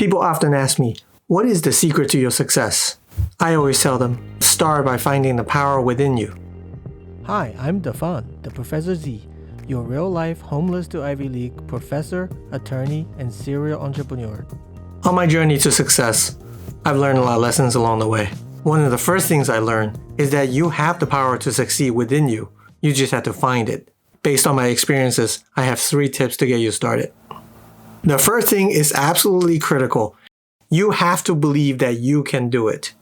People often ask me, what is the secret to your success? I always tell them, start by finding the power within you. Hi, I'm Dafan the ProfessorZ, your real-life homeless to Ivy League professor, attorney, and serial entrepreneur. On my journey to success, I've learned a lot of lessons along the way. One of the first things I learned is that you have the power to succeed within you. You just have to find it. Based on my experiences, I have 3 tips to get you started. The first thing is absolutely critical. You have to believe that you can do it.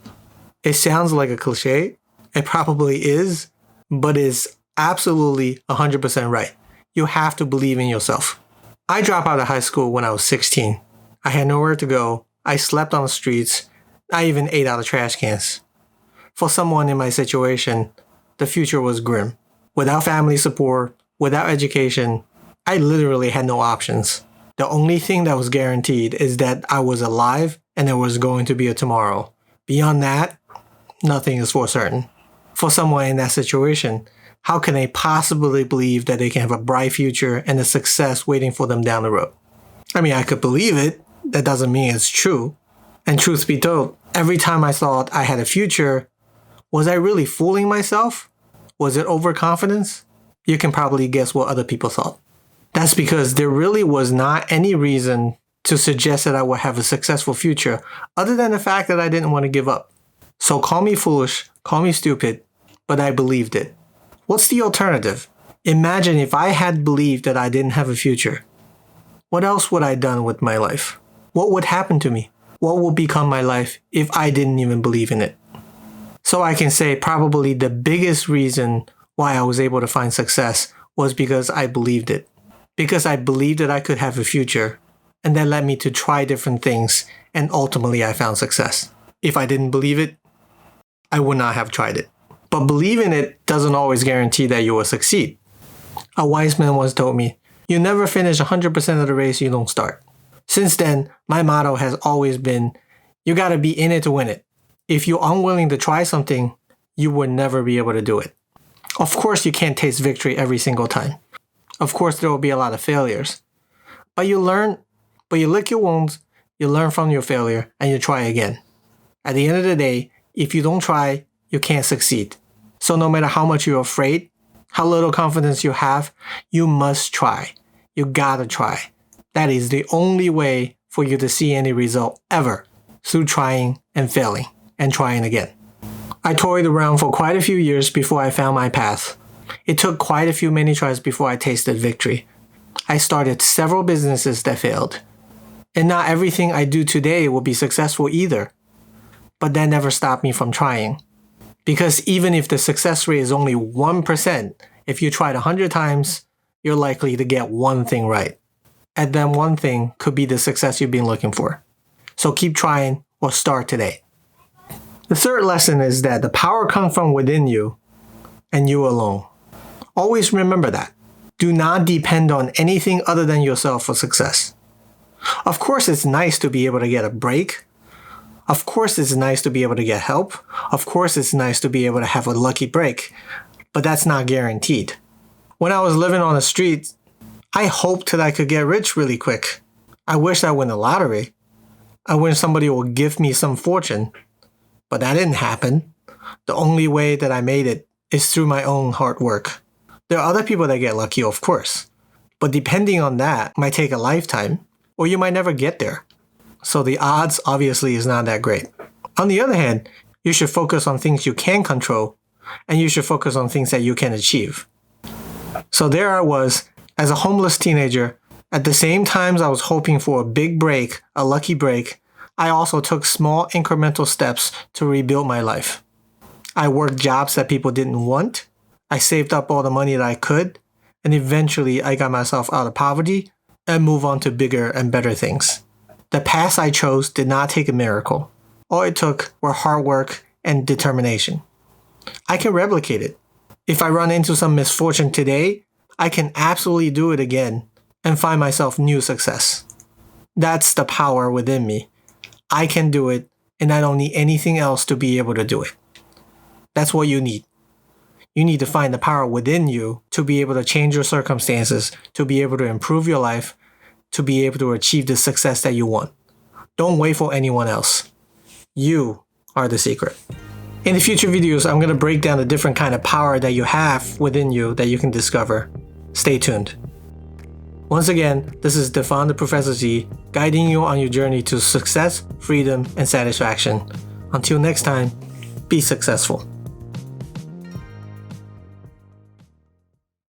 It sounds like a cliche. It probably is, but it's absolutely 100% right. You have to believe in yourself. I dropped out of high school when I was 16. I had nowhere to go. I slept on the streets. I even ate out of trash cans. For someone in my situation, the future was grim. Without family support, without education, I literally had no options. The only thing that was guaranteed is that I was alive and there was going to be a tomorrow. Beyond that, nothing is for certain. For someone in that situation, how can they possibly believe that they can have a bright future and a success waiting for them down the road? I mean, I could believe it. That doesn't mean it's true. And truth be told, every time I thought I had a future, was I really fooling myself? Was it overconfidence? You can probably guess what other people thought. That's because there really was not any reason to suggest that I would have a successful future other than the fact that I didn't want to give up. So call me foolish, call me stupid, but I believed it. What's the alternative? Imagine if I had believed that I didn't have a future. What else would I have done with my life? What would happen to me? What would become my life if I didn't even believe in it? So I can say probably the biggest reason why I was able to find success was because I believed it. Because I believed that I could have a future, and that led me to try different things, and ultimately I found success. If I didn't believe it, I would not have tried it. But believing it doesn't always guarantee that you will succeed. A wise man once told me, you never finish 100% of the race you don't start. Since then, my motto has always been, you gotta be in it to win it. If you're unwilling to try something, you will never be able to do it. Of course, you can't taste victory every single time. Of course, there will be a lot of failures. But you lick your wounds, you learn from your failure, and you try again. At the end of the day, if you don't try, you can't succeed. So no matter how much you're afraid, how little confidence you have, you must try. You gotta try. That is the only way for you to see any result ever, through trying and failing and trying again. I toyed around for quite a few years before I found my path. It took quite a few many tries before I tasted victory. I started several businesses that failed. And not everything I do today will be successful either. But that never stopped me from trying. Because even if the success rate is only 1%, if you tried 100 times, you're likely to get one thing right. And then one thing could be the success you've been looking for. So keep trying or start today. The third lesson is that the power comes from within you and you alone. Always remember that. Do not depend on anything other than yourself for success. Of course, it's nice to be able to get a break. Of course, it's nice to be able to get help. Of course, it's nice to be able to have a lucky break. But that's not guaranteed. When I was living on the street, I hoped that I could get rich really quick. I wish I won the lottery. I wish somebody would give me some fortune. But that didn't happen. The only way that I made it is through my own hard work. There are other people that get lucky, of course. But depending on that, might take a lifetime, or you might never get there. So the odds obviously is not that great. On the other hand, you should focus on things you can control, and you should focus on things that you can achieve. So there I was, as a homeless teenager. At the same time I was hoping for a big break, a lucky break, I also took small incremental steps to rebuild my life. I worked jobs that people didn't want. I saved up all the money that I could, and eventually I got myself out of poverty and moved on to bigger and better things. The path I chose did not take a miracle. All it took were hard work and determination. I can replicate it. If I run into some misfortune today, I can absolutely do it again and find myself new success. That's the power within me. I can do it, and I don't need anything else to be able to do it. That's what you need. You need to find the power within you to be able to change your circumstances, to be able to improve your life, to be able to achieve the success that you want. Don't wait for anyone else. You are the secret. In the future videos, I'm going to break down the different kind of power that you have within you that you can discover. Stay tuned. Once again, this is Dafan the ProfessorZ, guiding you on your journey to success, freedom, and satisfaction. Until next time, be successful.